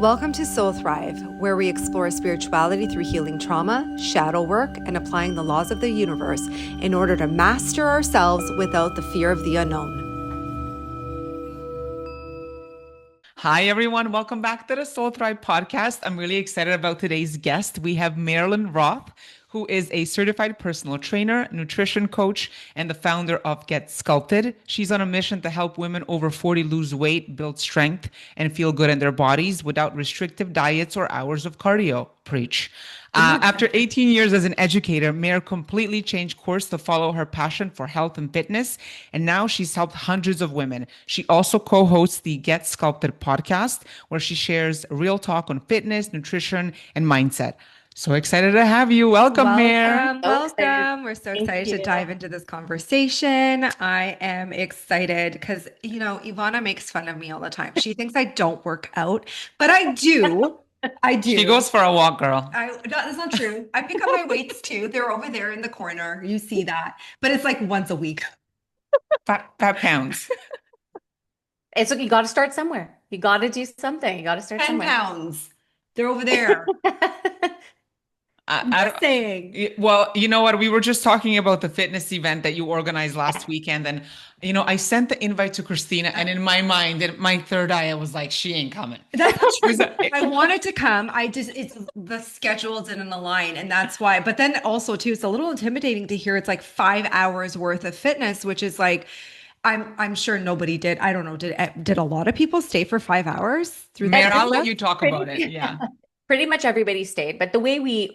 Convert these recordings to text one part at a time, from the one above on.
Welcome to Soul Thrive, where we explore spirituality through healing trauma, shadow work, and applying the laws of the universe in order to master ourselves without the fear of the unknown. Hi, everyone. Welcome back to the Soul Thrive podcast. I'm really excited about today's guest. We have Marilyn Roth, who is a certified personal trainer, nutrition coach, and the founder of Get Sculpted. She's on a mission to help women over 40 lose weight, build strength, and feel good in their bodies without restrictive diets or hours of cardio. Preach. After 18 years as an educator, Mare completely changed course to follow her passion for health and fitness, and now she's helped hundreds of women. She also co-hosts the Get Sculpted podcast, where she shares real talk on fitness, nutrition, and mindset. So excited to have you. Welcome, Mare. Welcome. We're so excited to dive into this conversation. I am excited because, Ivana makes fun of me all the time. She thinks I don't work out, but I do. I do. She goes for a walk, girl. That's not true. I pick up my weights too. They're over there in the corner. You see that. But it's like once a week. Fat pounds. It's like you got to start somewhere. You got to do something. You got to start 10 somewhere. pounds. They're over there. I'm just saying. Well, you know what? We were just talking about the fitness event that you organized last weekend. And, I sent the invite to Christina. And in my mind, in my third eye, I was like, she ain't coming. I wanted to come. It's the schedule didn't align. And that's why. But then also, too, it's a little intimidating to hear it's like 5 hours worth of fitness, which is like, I'm sure nobody did. I don't know. Did a lot of people stay for 5 hours through Mare, I'll let you talk about it. Yeah. Pretty much everybody stayed, but the way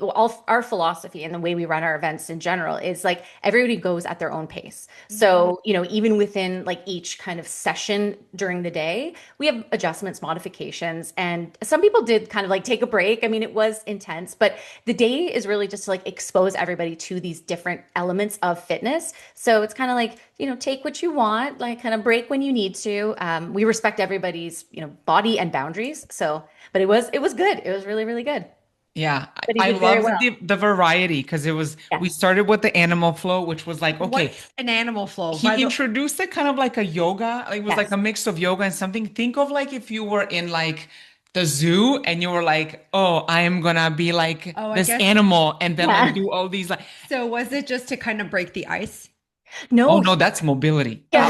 our philosophy and the way we run our events in general is like everybody goes at their own pace. So, even within like each kind of session during the day, we have adjustments, modifications, and some people did kind of like take a break. I mean, it was intense, but the day is really just to like expose everybody to these different elements of fitness. So it's kind of like, take what you want, like kind of break when you need to. We respect everybody's, body and boundaries. So, but it was good. It was really, really good. Yeah. I love the variety because we started with the animal flow, which was like, okay. What's an animal flow? He introduced it kind of like a yoga. It was like a mix of yoga and something. Think of like if you were in like the zoo and you were like, oh, I am gonna be like this animal and then like do all these like. So was it just to kind of break the ice? No. Oh no, that's mobility. Yeah,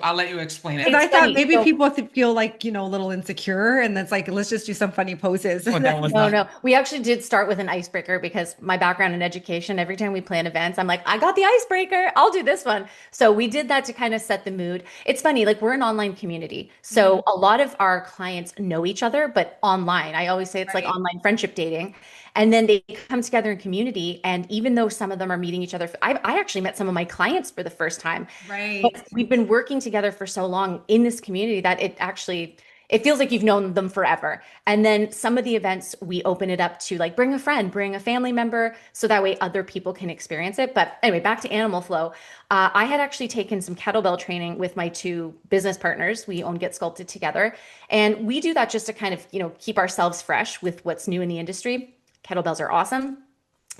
I'll let you explain it. And I thought maybe people feel like, a little insecure and that's like, let's just do some funny poses. Oh, no. We actually did start with an icebreaker because my background in education, every time we plan events, I'm like, I got the icebreaker. I'll do this one. So we did that to kind of set the mood. It's funny, like we're an online community. So a lot of our clients know each other, but online. I always say it's like online friendship dating. And then they come together in community. And even though some of them are meeting each other, I actually met some of my clients for the first time. Right. But we've been working together for so long in this community that it feels like you've known them forever. And then some of the events, we open it up to like bring a friend, bring a family member, so that way other people can experience it. But anyway, back to animal flow. I had actually taken some kettlebell training with my two business partners. We own Get Sculpted together. And we do that just to kind of, keep ourselves fresh with what's new in the industry. Kettlebells are awesome.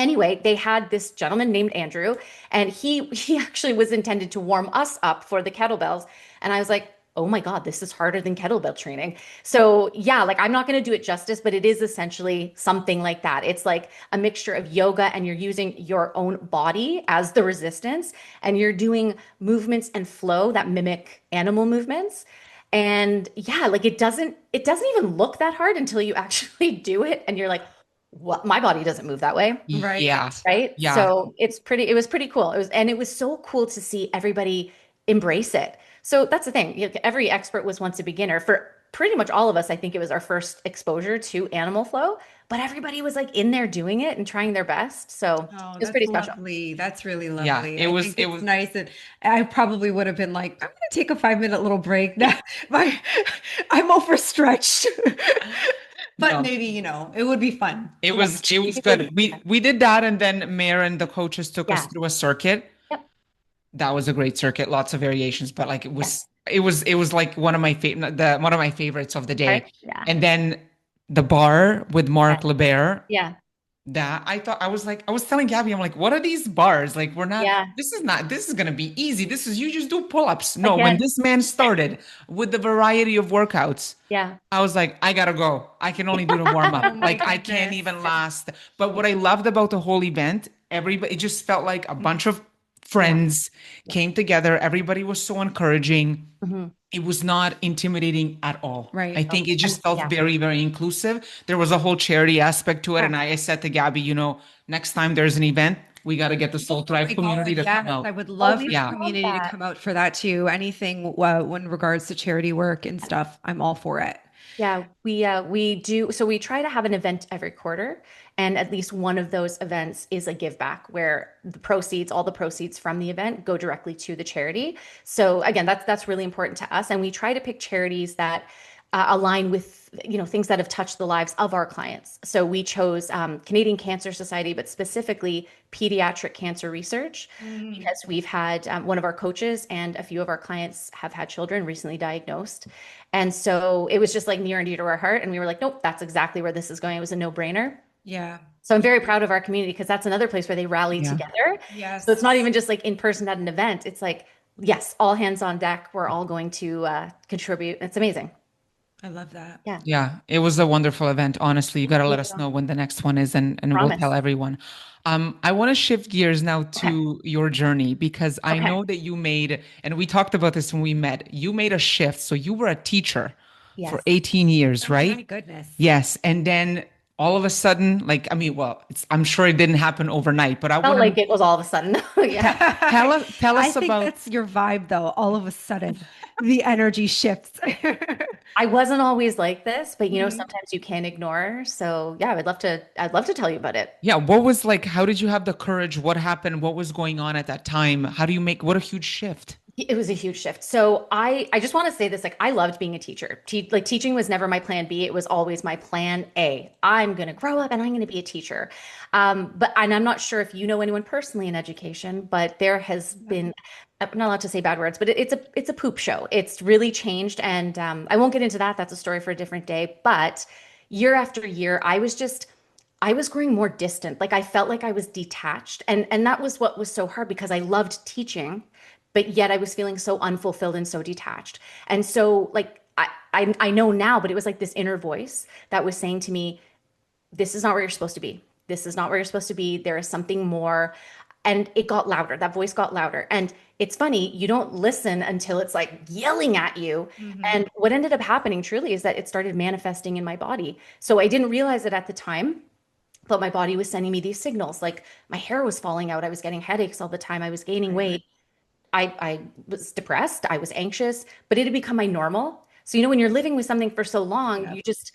Anyway, they had this gentleman named Andrew, and he actually was intended to warm us up for the kettlebells. And I was like, oh my God, this is harder than kettlebell training. So yeah, like I'm not going to do it justice, but it is essentially something like that. It's like a mixture of yoga and you're using your own body as the resistance and you're doing movements and flow that mimic animal movements. And yeah, like it doesn't even look that hard until you actually do it. And you're like, what? My body doesn't move that way. Right. Yeah. Right. Yeah. So it was pretty cool. It was so cool to see everybody embrace it. So that's the thing. Every expert was once a beginner. For pretty much all of us, I think it was our first exposure to animal flow, but everybody was like in there doing it and trying their best. So it was pretty special. That's really lovely. Yeah, it was nice. And I probably would have been like, I'm going to take a 5-minute little break. Now I'm overstretched. But maybe, it would be fun. It was good. We did that, and then Mare and the coaches took us through a circuit. Yep. That was a great circuit, lots of variations, but like it was like one of my favorites of the day. Right? Yeah. And then the bar with Mark LeBear. Yeah. that I thought I was telling Gabby, I'm like, what are these bars? Like, Yeah. this is gonna be easy. You just do pull-ups. No, when Again. this man started with the variety of workouts, Yeah. I was like, I gotta go. I can only do the warm up. Oh my Like, I can't goodness. even last. But what I loved about the whole event, everybody, it just felt like a Mhm. bunch of Yeah. friends Yeah. came together. Everybody was so encouraging. Mhm. It was not intimidating at all. I Right. think it And just felt yeah. very, very inclusive. There was a whole charity aspect to it. Yeah. And I said to Gabby, next time there's an event, we got to get the Soul Oh Thrive my community God, to come yes, out. I would Oh, love we for the Yeah. would love community to that. come out for that too. Anything when regards to charity work and stuff, I'm all for it. Yeah, we do. So we try to have an event every quarter, and at least one of those events is a give back where all the proceeds from the event go directly to the charity. So again, that's really important to us, and we try to pick charities that align with things that have touched the lives of our clients. So we chose Canadian Cancer Society, but specifically pediatric cancer research, Mm. because we've had one of our coaches and a few of our clients have had children recently diagnosed. And so it was just like near and dear to our heart. And we were like, nope, that's exactly where this is going. It was a no-brainer. Yeah. So I'm very proud of our community because that's another place where they rally Yeah. together. So it's Yes. not even just like in person at an event. It's like, yes, all hands on deck. We're all going to contribute. It's amazing. I love that. Yeah. Yeah, it was a wonderful event. Honestly, you got to let us know when the next one is, and we'll tell Promise. everyone. I want to shift gears now Okay. to your journey because I Okay. know that you made, and we talked about this when we met, you made a shift. So you were a teacher for Yes. 18 years, Oh my right? goodness. Yes. And then all of a sudden, like, I mean, well, I'm sure it didn't happen overnight, but I Felt want like to it was all of a sudden. Yeah. tell I us think about, that's your vibe though. All of a sudden, the energy shifts. I wasn't always like this, but Mhm. sometimes you can't ignore. So yeah, I'd love to tell you about it. yeah, what was like, how did you have the courage? What happened? What was going on at that time? How do you make, what a huge shift. It was a huge shift. So I just want to say this, like I loved being a teacher. Like teaching was never my plan B. It was always my plan A. I'm going to grow up and I'm going to be a teacher. And I'm not sure if you know anyone personally in education, but there has been, I'm not allowed to say bad words, but it's a poop show. It's really changed. And I won't get into that. That's a story for a different day. But year after year, I was growing more distant. Like I felt like I was detached. And that was what was so hard because I loved teaching, but yet I was feeling so unfulfilled and so detached. And so like I know now, but it was like this inner voice that was saying to me, this is not where you're supposed to be. This is not where you're supposed to be. There is something more. And it got louder. That voice got louder. And it's funny, you don't listen until it's like yelling at you. Mhm. And what ended up happening truly is that it started manifesting in my body. So I didn't realize it at the time, but my body was sending me these signals. Like my hair was falling out. I was getting headaches all the time. I was gaining Right. weight. I was depressed. I was anxious, but it had become my normal. So, when you're living with something for so long, Yeah. you just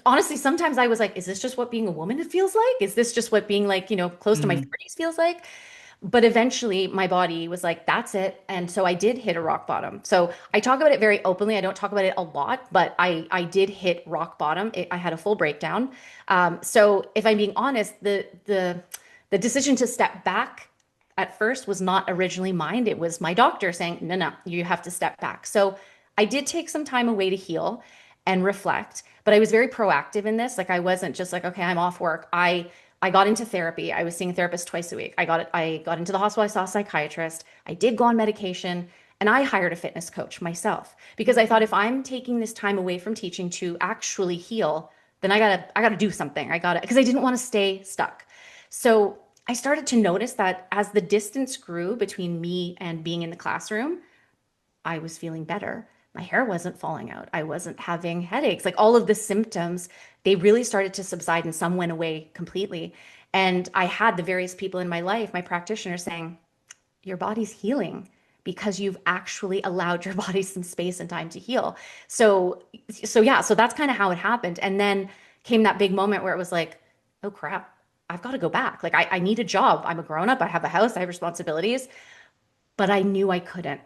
honestly, sometimes I was like, is this just what being a woman feels like? Is this just what being like, close to my Mm. 30s feels like? But eventually my body was like, that's it. And so I did hit a rock bottom. So I talk about it very openly. I don't talk about it a lot, but I did hit rock bottom. I had a full breakdown. So if I'm being honest, the decision to step back at first was not originally mine. It was my doctor saying, no, no, you have to step back. So I did take some time away to heal and reflect, but I was very proactive in this. Like I wasn't just like, okay, I'm off work. I got into therapy. I was seeing a therapist twice a week. I got into the hospital. I saw a psychiatrist. I did go on medication and I hired a fitness coach myself because I thought if I'm taking this time away from teaching to actually heal, then I gotta do something. Because I didn't want to stay stuck. So I started to notice that as the distance grew between me and being in the classroom, I was feeling better. My hair wasn't falling out. I wasn't having headaches. Like all of the symptoms, they really started to subside and some went away completely. And I had the various people in my life, my practitioners saying, your body's healing because you've actually allowed your body some space and time to heal. So yeah, so that's kind of how it happened. And then came that big moment where it was like, oh crap, I've got to go back. Like I need a job. I'm a grown up. I have a house. I have responsibilities, but I knew I couldn't.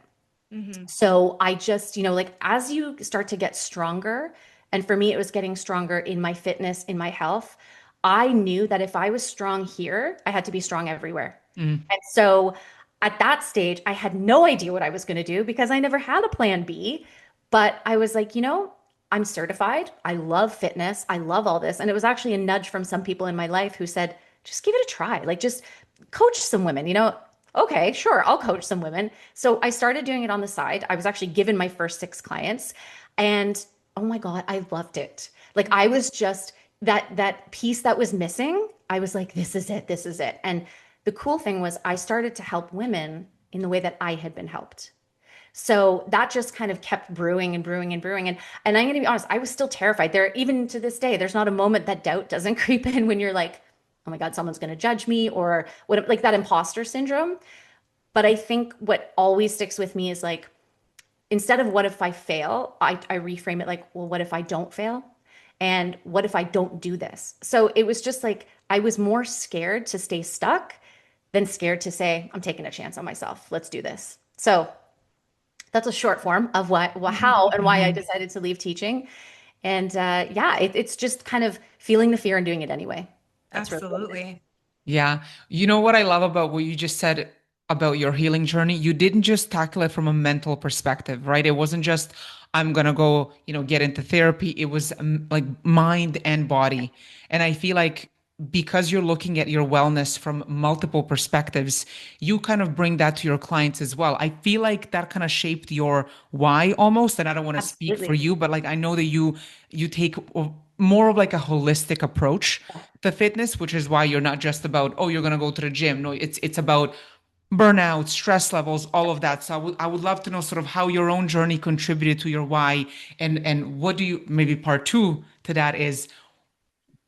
Mhm. So I just, like as you start to get stronger, and for me, it was getting stronger in my fitness, in my health. I knew that if I was strong here, I had to be strong everywhere. Mm. And so at that stage, I had no idea what I was going to do because I never had a plan B. But I was like, I'm certified. I love fitness. I love all this. And it was actually a nudge from some people in my life who said, just give it a try. Like just coach some women, Okay, sure, I'll coach some women. So I started doing it on the side. I was actually given my first 6 clients and oh my God, I loved it. Like I was just that piece that was missing. I was like, this is it. This is it. And the cool thing was I started to help women in the way that I had been helped. So that just kind of kept brewing and brewing and brewing. And I'm going to be honest, I was still terrified. There, even to this day, there's not a moment that doubt doesn't creep in when you're like, oh my God, someone's going to judge me or what, like that imposter syndrome. But I think what always sticks with me is like, instead of what if I fail, I reframe it like, well, what if I don't fail? And what if I don't do this? So it was just like, I was more scared to stay stuck than scared to say, I'm taking a chance on myself. Let's do this. So that's a short form of how and why I decided to leave teaching. And yeah, it's just kind of feeling the fear and doing it anyway. That's really what it is. Absolutely. Yeah. You know what I love about what you just said about your healing journey? You didn't just tackle it from a mental perspective, right? It wasn't just, I'm gonna go, get into therapy. It was like mind and body. And I feel like because you're looking at your wellness from multiple perspectives, you kind of bring that to your clients as well. I feel like that kind of shaped your why almost. And I don't want to speak for Absolutely. you, but like I know that you take more of like a holistic approach to fitness, which is why you're not just about, oh, you're gonna go to the gym. No, it's about burnout, stress levels, all of that. So I would love to know sort of how your own journey contributed to your why, and what do you, maybe part two to that is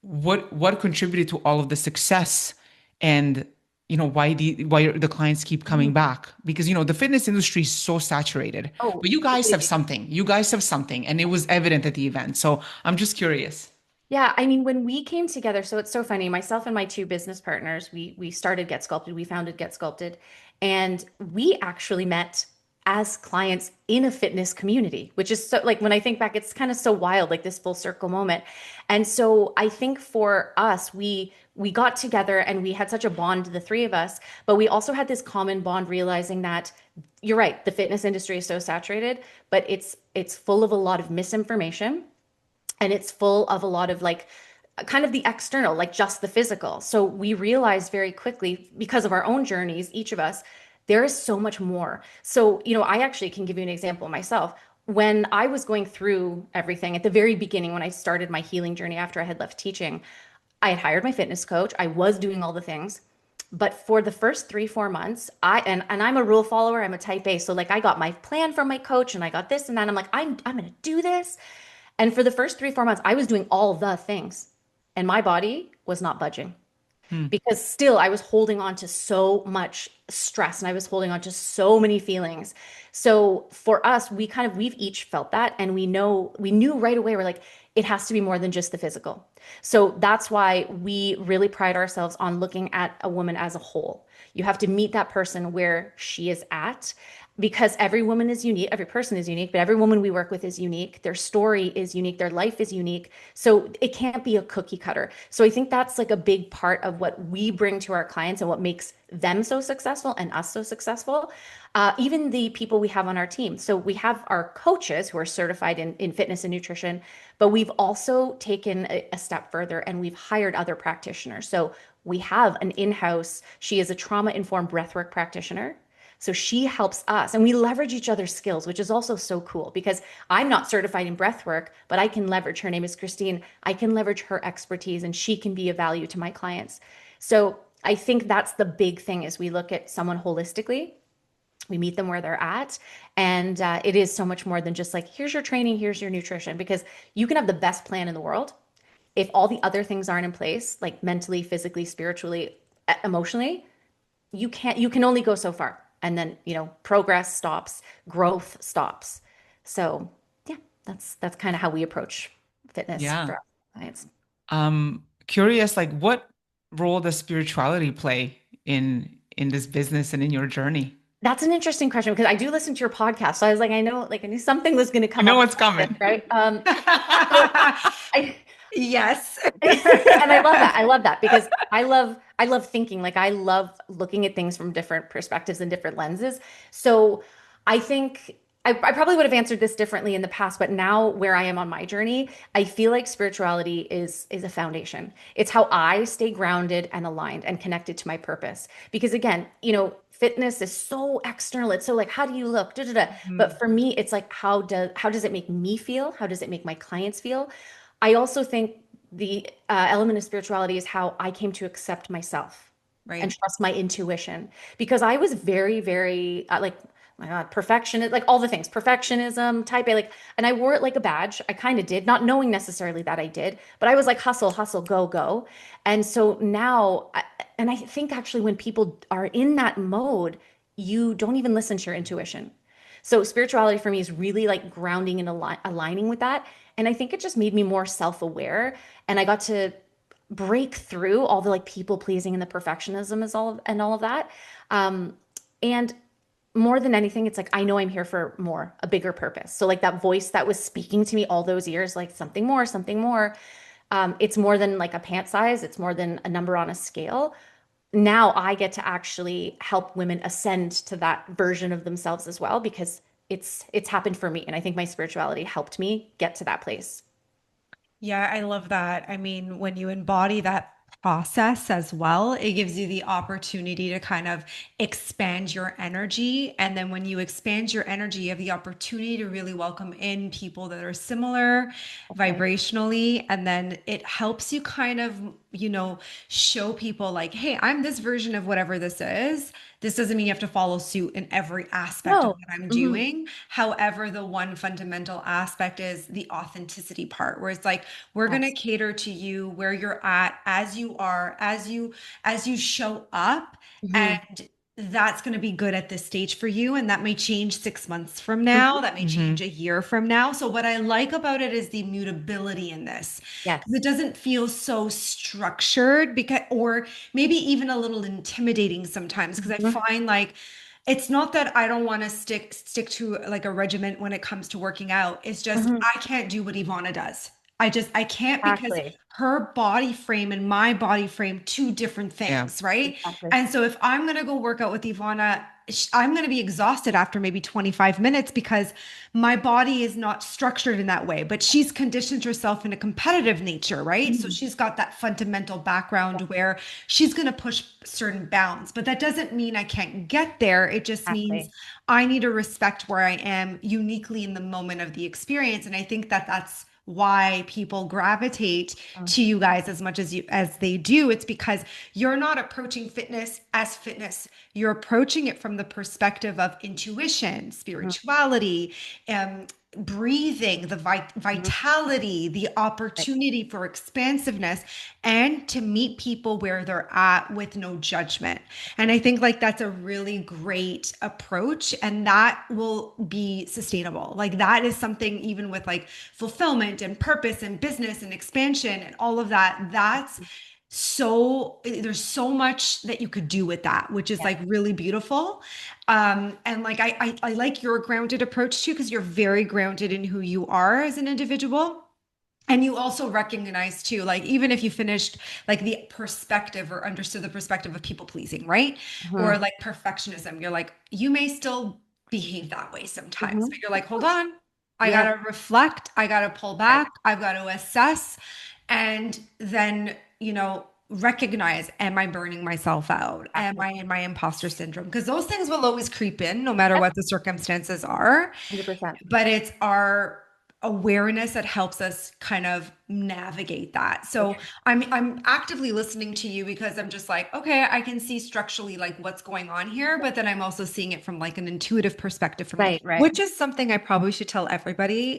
what contributed to all of the success, and why the clients keep coming Mhm. back, because the fitness industry is so saturated, Oh, but you guys have completely. something. You guys have something, and it was evident at the event. So I'm just curious. Yeah, I mean, when we came together, so it's so funny. Myself and my two business partners, we started Get Sculpted. We founded Get Sculpted, and we actually met as clients in a fitness community, which is so like when I think back, it's kind of so wild, like this full circle moment. And so I think for us, we got together and we had such a bond, the three of us, but we also had this common bond, realizing that you're right, the fitness industry is so saturated, but it's full of a lot of misinformation and it's full of a lot of like kind of the external, like just the physical. So we realized very quickly because of our own journeys, each of us, there is so much more. So, I actually can give you an example myself. When I was going through everything at the very beginning, when I started my healing journey after I had left teaching, I had hired my fitness coach. I was doing all the things. But for the first 3, 4 months, and I'm a rule follower, I'm a type A. So like I got my plan from my coach and I got this and that. I'm like, I'm gonna do this. And for the first 3, 4 months, I was doing all the things and my body was not budging Hmm. because still I was holding on to so much stress and I was holding on to so many feelings. So for us, we've each felt that and we knew right away we're like, it has to be more than just the physical. So that's why we really pride ourselves on looking at a woman as a whole. You have to meet that person where she is at because every woman is unique, every person is unique, but every woman we work with is unique. Their story is unique, their life is unique. So it can't be a cookie cutter. So I think that's like a big part of what we bring to our clients and what makes them so successful and us so successful. Even the people we have on our team. So we have our coaches who are certified in fitness and nutrition, but we've also taken a step further and we've hired other practitioners. So we have an in-house, she is a trauma-informed breathwork practitioner. So she helps us and we leverage each other's skills, which is also so cool because I'm not certified in breath work, but I can leverage, her name is Christine. I can leverage her expertise and she can be of value to my clients. So I think that's the big thing is we look at someone holistically. We meet them where they're at. And it is so much more than just like, here's your training, here's your nutrition, because you can have the best plan in the world. If all the other things aren't in place, like mentally, physically, spiritually, emotionally, you can only go so far and then progress stops, growth stops. So yeah, that's kind of how we approach fitness Yeah. for our clients. Curious, like what role does spirituality play in this business and in your journey? That's an interesting question because I do listen to your podcast, so I was like, I knew something was going to You come know up what's about this, coming. right? So I Yes. and I love that. I love that because I love thinking, like I love looking at things from different perspectives and different lenses. So I think I probably would have answered this differently in the past, but now where I am on my journey, I feel like spirituality is a foundation. It's how I stay grounded and aligned and connected to my purpose. Because again, fitness is so external. It's so like, how do you look? Da, da, da. Mhm. But for me, it's like, how does it make me feel? How does it make my clients feel? I also think the element of spirituality is how I came to accept myself and Right. trust my intuition because I was very, very like, my God, perfectionist, like all the things, perfectionism, type A, like, and I wore it like a badge. I kind of did, not knowing necessarily that I did, but I was like, hustle, hustle, go, go. And so now, and I think actually when people are in that mode, you don't even listen to your intuition. So spirituality for me is really like grounding and aligning with that. And I think it just made me more self-aware. And I got to break through all the like people pleasing and the perfectionism is all of that. And more than anything, it's like I know I'm here for more, a bigger purpose. So like that voice that was speaking to me all those years, like something more, something more. It's more than like a pant size. It's more than a number on a scale. Now I get to actually help women ascend to that version of themselves as well because it's happened for me, and I think my spirituality helped me get to that place. Yeah, I love that. I mean, when you embody that process as well, it gives you the opportunity to kind of expand your energy. And then when you expand your energy, you have the opportunity to really welcome in people that are similar That's right. vibrationally. And then it helps you kind of, show people like, hey, I'm this version of whatever this is. This doesn't mean you have to follow suit in every aspect of No. what I'm Mhm. doing. However, the one fundamental aspect is the authenticity part, where it's like we're going to Yes. cater to you where you're at as you are, as you show up, Mhm. and that's going to be good at this stage for you. And that may change 6 months from now. Mhm. That may Mm-hmm. change a year from now. So what I like about it is the mutability in this, because it Yes. doesn't feel so structured, because or maybe even a little intimidating sometimes, because I Mhm. find like it's not that I don't want to stick to like a regiment when it comes to working out. It's just Mhm. I can't do what Ivana does. I can't, because Exactly. her body frame and my body frame, two different Yeah. things, right? Exactly. And so if I'm gonna go work out with Ivana, I'm gonna be exhausted after maybe 25 minutes because my body is not structured in that way. But she's conditioned herself in a competitive nature, right? So Mhm. she's got that fundamental background where she's gonna push certain bounds. But that doesn't mean I can't get there. It just means Exactly. I need to respect where I am uniquely in the moment of the experience. And I think that that's why people gravitate Mm. to you guys as much as they do. It's because you're not approaching fitness as fitness. You're approaching it from the perspective of intuition, Mhm. spirituality, breathing, the Mhm. vitality, the Right. opportunity for expansiveness, and to meet people where they're at with no judgment. And I think like that's a really great approach, and that will be sustainable. Like that is something, even with like fulfillment and purpose and business and expansion and all of that, that's so there's so much that you could do with that, which is Yeah. like really beautiful. And like I like your grounded approach too, because you're very grounded in who you are as an individual. And you also recognize too, like even if you finished like the perspective or understood the perspective of people pleasing, right? Or Mhm. like perfectionism, you're like, you may still behave that way sometimes, Mhm. but you're Of like, hold course. on, I Yeah. gotta reflect, I gotta pull Right. back, I've got to assess, and then, recognize, am I burning myself out? Am Exactly. I in my imposter syndrome? Because those things will always creep in no matter Yep. what the circumstances are, 100%. but it's our awareness that helps us kind of navigate that. So I'm actively listening to you because I'm just like, okay, I can see structurally like what's going on here, but then I'm also seeing it from like an intuitive perspective for me, Right. Right. which is something I probably should tell everybody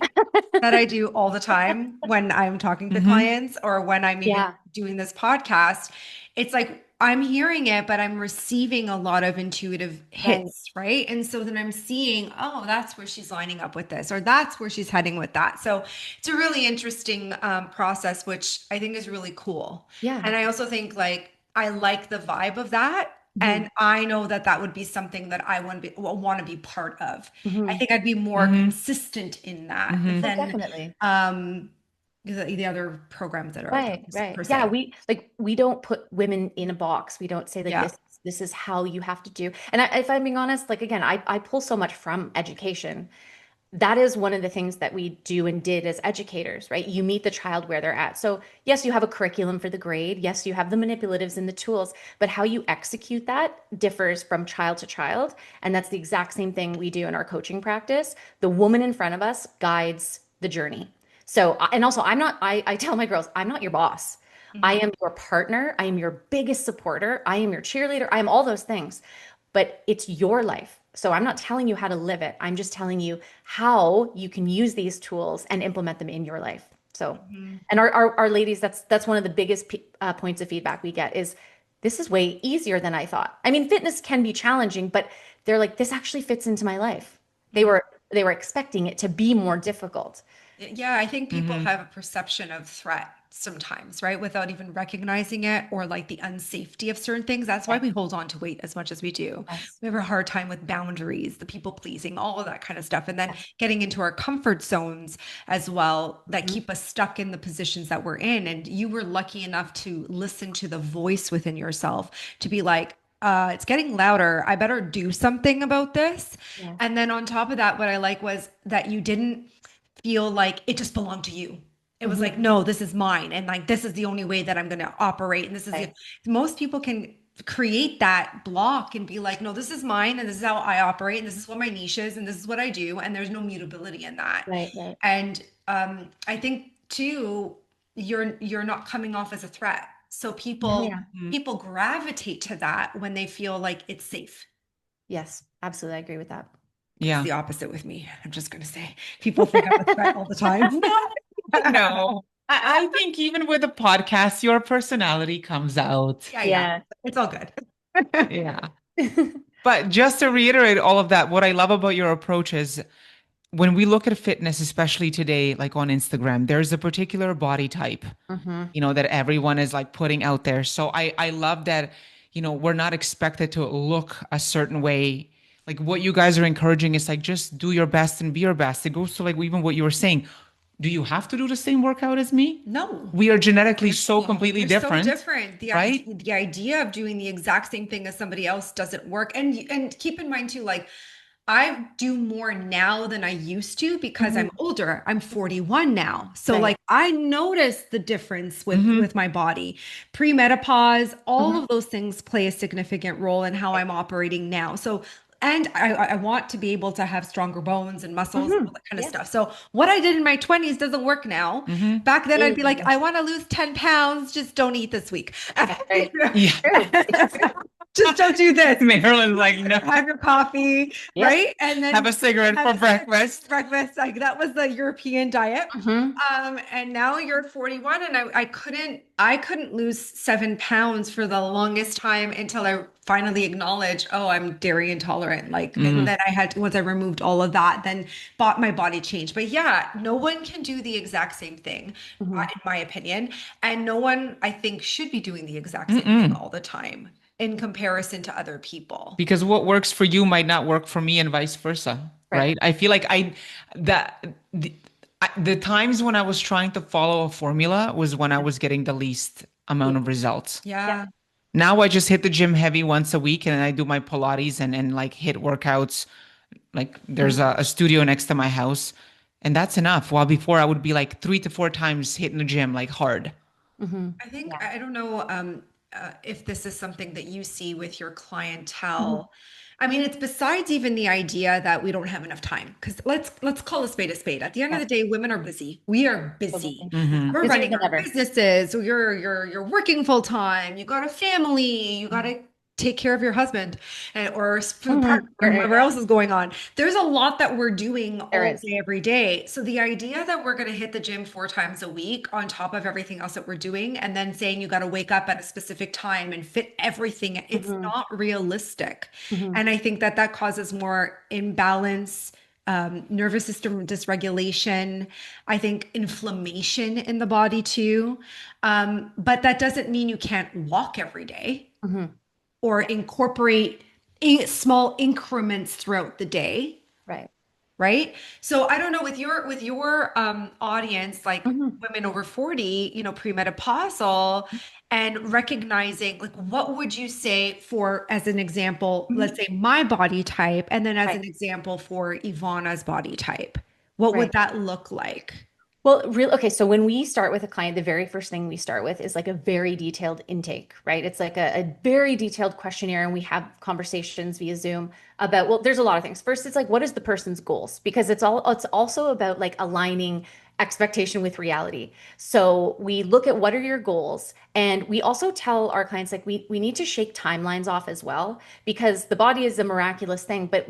that I do all the time when I'm talking to Mm-hmm. clients or when I'm even Yeah. doing this podcast. It's like I'm hearing it, but I'm receiving a lot of intuitive Right. hits, right? And so then I'm seeing, oh, that's where she's lining up with this, or that's where she's heading with that. So it's a really interesting process, which I think is really cool. Yeah. And I also think like I like the vibe of that. Mhm. And I know that that would be something that I want to be part of. I Mhm. think I'd be more Mm-hmm. consistent in that Mm-hmm. Oh, than definitely. um, the other programs that are out there Right, right. per Yeah, se. we don't put women in a box. We don't say like Yeah. this is how you have to do. And if I'm being honest, like again, I pull so much from education that is one of the things that we do and did as educators, right? You meet the child where they're at. So, yes, you have a curriculum for the grade. Yes, you have the manipulatives and the tools, but how you execute that differs from child to child. And that's the exact same thing we do in our coaching practice. The woman in front of us guides the journey. So, and also, I tell my girls, I'm not your boss. I Mhm. am your partner. I am your biggest supporter. I am your cheerleader. I am all those things, but it's your life. So I'm not telling you how to live it. I'm just telling you how you can use these tools and implement them in your life. So, Mhm. and our ladies, that's one of the biggest points of feedback we get is this is way easier than I thought. I mean, fitness can be challenging, but they're like, this actually fits into my life. They Mhm. were they were expecting it to be more difficult. Yeah, I think people Hmm. have a perception of threat sometimes, right? Without even recognizing it or like the unsafety of certain things. That's why Yes. we hold on to weight as much as we do. Yes. We have a hard time with boundaries, the people pleasing, all of that kind of stuff. And then Yes. getting into our comfort zones as well that Mhm. keep us stuck in the positions that we're in. And you were lucky enough to listen to the voice within yourself to be like, it's getting louder. I better do something about this. Yes. And then on top of that, what I like was that you didn't feel like it just belonged to you. It was Mhm. like, no, this is mine. And like, this is the only way that I'm going to operate. And this is Right. most people can create that block and be like, no, this is mine. And this is how I operate. And this is what my niche is. And this is what I do. And there's no mutability in that. Right. Right. And I think too, you're not coming off as a threat. So people, Yeah. people gravitate to that when they feel like it's safe. Yes. Absolutely. I agree with that. It's Yeah. the opposite with me. I'm just going to say people think I'm a threat all the time. No, I think even with a podcast, your personality comes out. Yeah, yeah. Yeah. It's all good. Yeah. But just to reiterate all of that, what I love about your approach is when we look at fitness, especially today, like on Instagram, there's a particular body type, Hmm. that everyone is like putting out there. So I love that, we're not expected to look a certain way. Like what you guys are encouraging is like just do your best and be your best. It goes to like even what you were saying. Do you have to do the same workout as me? No. We are genetically so No, completely we're so different, different. right? The idea of doing the exact same thing as somebody else doesn't work. And keep in mind too, like I do more now than I used to because Hmm. I'm older. I'm 41 now. So Right. like I notice the difference Hmm. with my body. Premenopause, all Hmm. of those things play a significant role in how I'm operating now. So and I want to be able to have stronger bones and muscles and Hmm. all that kind of Yeah. stuff. So what I did in my 20s doesn't work now. Hmm. Back then I'd be like, Ew. I want to lose 10 pounds, just don't eat this week. Right. Yeah. True. It's true. Just don't do this. Marilyn's like, no, Have your coffee, Yep. right? And have then a cigarette have for a cigarette breakfast. for breakfast. Like that was the European diet. Hmm. And now you're 41 and I couldn't lose 7 pounds for the longest time until I finally acknowledged, oh, I'm dairy intolerant. Like, and Mm. then I had once I removed all of that, then bought my body changed. But yeah, no one can do the exact same thing, Hmm. in my opinion. And no one, I think, should be doing the exact same thing Mm-mm. all the time in comparison to other people. Because what works for you might not work for me and vice versa, Right. right? I feel like that the times when I was trying to follow a formula was when I was getting the least Yeah. amount of results. Yeah. Yeah. Now I just hit the gym heavy once a week and I do my Pilates and like hit workouts. Like there's Mhm. a studio next to my house and that's enough. While before I would be like 3 to 4 times hitting the gym like hard. Mhm. I think Yeah. I don't know if this is something that you see with your Mhm. clientele. I mean, it's besides even the idea that we don't have enough time. Because let's call a spade a spade. At the end of Yeah. the day, women are busy. We are busy. Totally. Yeah. Hmm. We're Busier running than our ever. businesses. So you're working full time. You got a family. You got Mhm. to take care of your husband or for the partner Mhm. or Right, right, whatever right. else is going on. There's a lot that we're doing There all is. day, every day. So the idea that we're going to hit the gym 4 times a week on top of everything else that we're doing, and then saying you got to wake up at a specific time and fit everything, it's Mhm. not realistic. Mhm. And I think that that causes more imbalance. Nervous system dysregulation, I think inflammation in the body too. But that doesn't mean you can't walk every day Mhm. or Yeah. incorporate small increments throughout the day, Right. right? So I don't know with your audience, like Mhm. women over 40, premenopausal, and recognizing, like, what would you say for, as an example, let's say my body type, and then as Right, an example for Ivana's body type, what would right. that look like? Well, okay, so when we start with a client, the very first thing we start with is like a very detailed intake, right? It's like a very detailed questionnaire, and we have conversations via Zoom about, well, there's a lot of things. First, it's like, what is the person's goals? Because it's also about like aligning expectation with reality. So we look at what are your goals, and we also tell our clients like we need to shake timelines off as well, because the body is a miraculous thing, but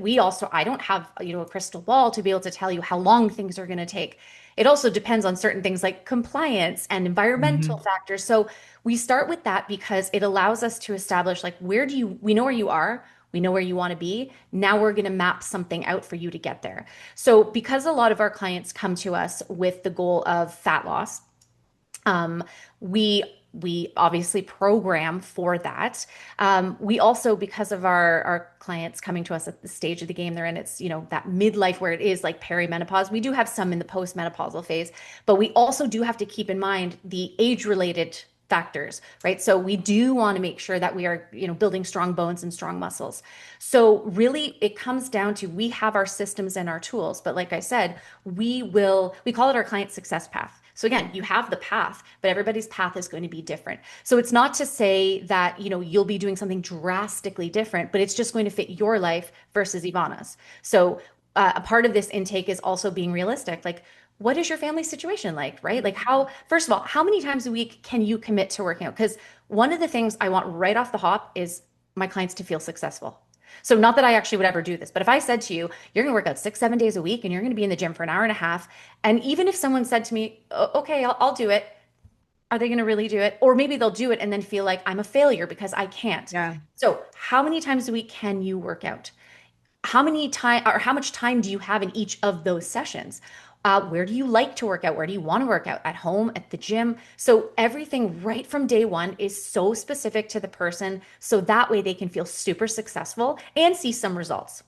I don't have, a crystal ball to be able to tell you how long things are going to take. It also depends on certain things like compliance and environmental Hmm. factors. So we start with that because it allows us to establish like we know where you are, we know where you want to be. Now we're going to map something out for you to get there. So because a lot of our clients come to us with the goal of fat loss, um, we we obviously program for that. We also, because of our clients coming to us at the stage of the game they're in, it's that midlife where it is like perimenopause. We do have some in the postmenopausal phase, but we also do have to keep in mind the age-related factors, right? So we do want to make sure that we are, building strong bones and strong muscles. So really, it comes down to we have our systems and our tools, but like I said, we call it our client success path. So again, you have the path, but everybody's path is going to be different. So it's not to say that, you'll be doing something drastically different, but it's just going to fit your life versus Ivana's. So a part of this intake is also being realistic. Like, what is your family situation like, right? Like first of all, how many times a week can you commit to working out? Because one of the things I want right off the hop is my clients to feel successful. So not that I actually would ever do this, but if I said to you, you're going to work out 6, 7 days a week and you're going to be in the gym for an hour and a half, and even if someone said to me, Okay, I'll do it, are they going to really do it? Or maybe they'll do it and then feel like I'm a failure because I can't. Yeah. So how many times a week can you work out? How much time do you have in each of those sessions? Where do you like to work out? Where do you want to work out? At home, at the gym? So everything right from day one is so specific to the person. So that way they can feel super successful and see some results.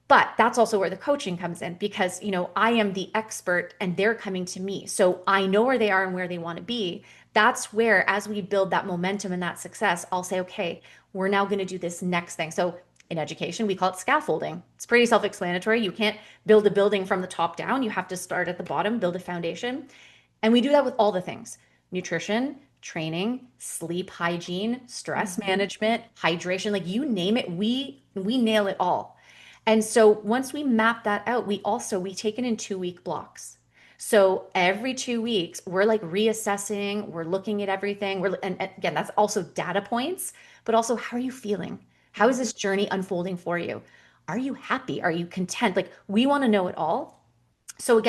But that's also where the coaching comes in because, I am the expert and they're coming to me. So I know where they are and where they want to be. That's where, as we build that momentum and that success, I'll say, okay, we're now going to do this next thing. So in education, we call it scaffolding. It's pretty self-explanatory. You can't build a building from the top down. You have to start at the bottom, build a foundation. And we do that with all the things: nutrition, training, sleep hygiene, stress Mhm. management, hydration, like you name it, we nail it all. And so once we map that out, we take it in 2 week blocks. So every 2 weeks, we're like reassessing, we're looking at everything. And again, that's also data points, but also how are you feeling? How is this journey unfolding for you? Are you happy? Are you content? Like we want to know it all. So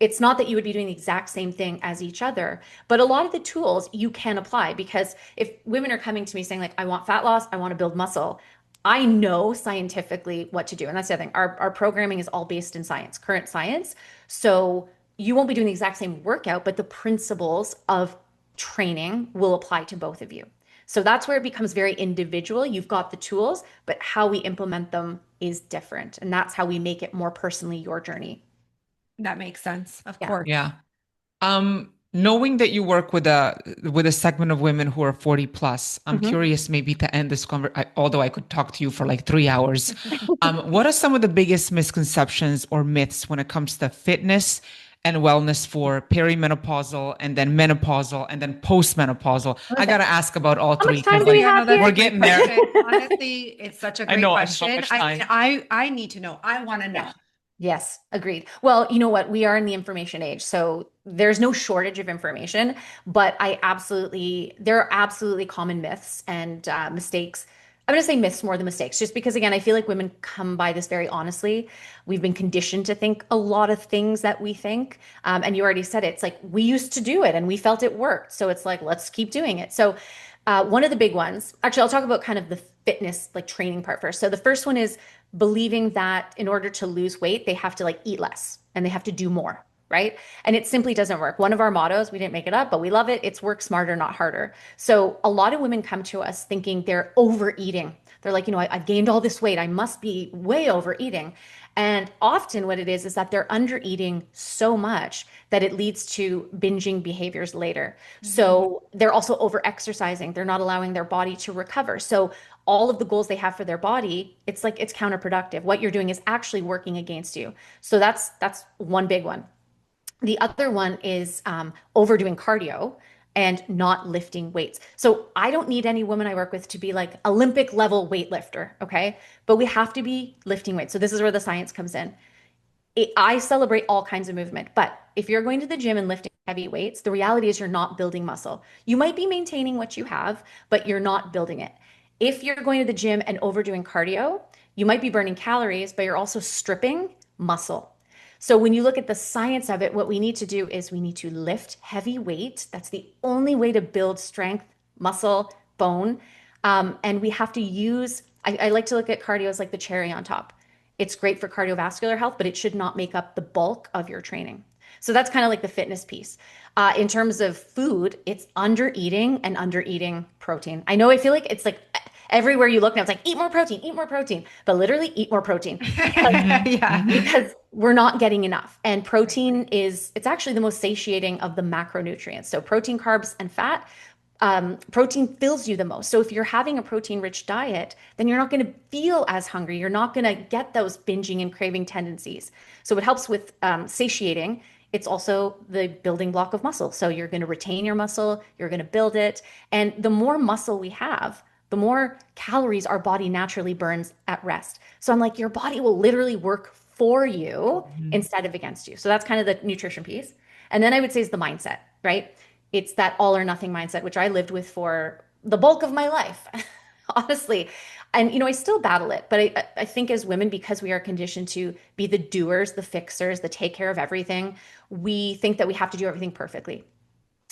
it's not that you would be doing the exact same thing as each other, but a lot of the tools you can apply because if women are coming to me saying like, I want fat loss, I want to build muscle, I know scientifically what to do. And that's the other thing. Our programming is all based in science, current science. So you won't be doing the exact same workout, but the principles of training will apply to both of you. So that's where it becomes very individual. You've got the tools, but how we implement them is different. And that's how we make it more personally your journey. That makes sense, of Yeah. course. Yeah. Knowing that you work with a segment of women who are 40 plus, I'm Mhm. curious maybe to end this conversation, although I could talk to you for like 3 hours. What are some of the biggest misconceptions or myths when it comes to fitness and wellness for perimenopausal and then menopausal and then postmenopausal? I Perfect. gotta ask about all How three much time because do Oh we like yeah, no, have that's here? we're a great getting there. question. Honestly, it's such a I great know I have so question. much time. I need to know. I want to know. Yeah. Yes, agreed. Well, you know what? We are in the information age, so there's no shortage of information, but there are absolutely common myths and mistakes. I'm going to say myths more than mistakes, just because, again, I feel like women come by this very honestly. We've been conditioned to think a lot of things that we think. And you already said it. It's like we used to do it and we felt it worked. So it's like, let's keep doing it. So one of the big ones, actually, I'll talk about kind of the fitness, like training part first. So the first one is believing that in order to lose weight, they have to like eat less and they have to do more, right? And it simply doesn't work. One of our mottos, we didn't make it up, but we love it. It's work smarter, not harder. So a lot of women come to us thinking they're overeating. They're like, I've gained all this weight. I must be way overeating. And often what it is that they're under eating so much that it leads to binging behaviors later. So they're also over exercising. They're not allowing their body to recover. So all of the goals they have for their body, it's like it's counterproductive. What you're doing is actually working against you. So that's one big one. The other one is overdoing cardio and not lifting weights. So I don't need any woman I work with to be like Olympic level weightlifter, okay? But we have to be lifting weights. So this is where the science comes in. I celebrate all kinds of movement, but if you're going to the gym and lifting heavy weights, the reality is you're not building muscle. You might be maintaining what you have, but you're not building it. If you're going to the gym and overdoing cardio, you might be burning calories, but you're also stripping muscle. So when you look at the science of it, what we need to do is we need to lift heavy weight. That's the only way to build strength, muscle, bone. And we have to use, I like to look at cardio as like the cherry on top. It's great for cardiovascular health, but it should not make up the bulk of your training. So that's kind of like the fitness piece. In terms of food, it's under eating and under eating protein. I know I feel like it's like everywhere you look now, it's like eat more protein, but literally eat more protein. Yeah. Because we're not getting enough. And protein it's actually the most satiating of the macronutrients. So protein, carbs, and fat. Protein fills you the most. So if you're having a protein-rich diet, then you're not going to feel as hungry. You're not going to get those binging and craving tendencies. So it helps with satiating. It's also the building block of muscle. So you're going to retain your muscle, you're going to build it. And the more muscle we have, the more calories our body naturally burns at rest. So I'm like, your body will literally work for you instead of against you. So that's kind of the nutrition piece. And then I would say is the mindset, right? It's that all or nothing mindset, which I lived with for the bulk of my life, honestly. And, I still battle it. But I think as women, because we are conditioned to be the doers, the fixers, the take care of everything, we think that we have to do everything perfectly.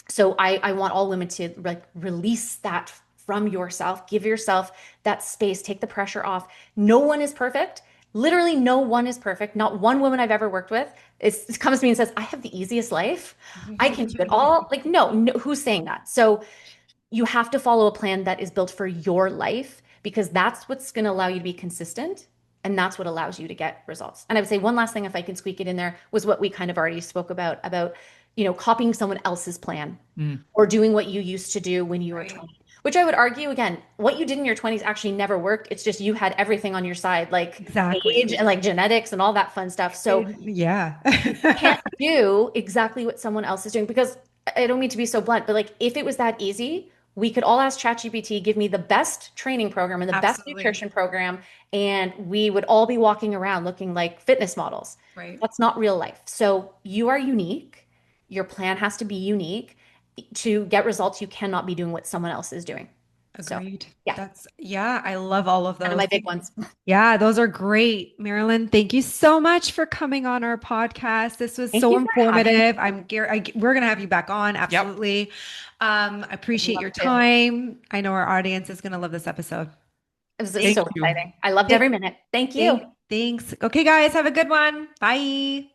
So I want all women to like release that from yourself, give yourself that space, take the pressure off. No one is perfect. Literally, no one is perfect. Not one woman I've ever worked with it comes to me and says, I have the easiest life. I can do it all. Like, no, who's saying that? So you have to follow a plan that is built for your life because that's what's going to allow you to be consistent. And that's what allows you to get results. And I would say one last thing, if I can squeak it in there, was what we kind of already spoke about, copying someone else's plan or doing what you used to do when you were 20. Which I would argue, again, what you did in your 20s actually never worked. It's just you had everything on your side, like Exactly. age and like genetics and all that fun stuff. So yeah. you can't do exactly what someone else is doing because I don't mean to be so blunt, but like if it was that easy, we could all ask ChatGPT, give me the best training program and the best Absolutely. nutrition program, and we would all be walking around looking like fitness models. Right. That's not real life. So you are unique. Your plan has to be unique. To get results, you cannot be doing what someone else is doing. Agreed. So, Yeah, I love all of one those. of my big ones. Yeah, those are great. Marilyn, thank you so much for coming on our podcast. This was Thank so you for having me. informative. We're going to have you back on. Absolutely. I appreciate Love your to. time. I know our audience is going to love this episode. It was Thank so you. exciting. I loved every minute. Thank you. Thanks. Okay, guys, have a good one. Bye.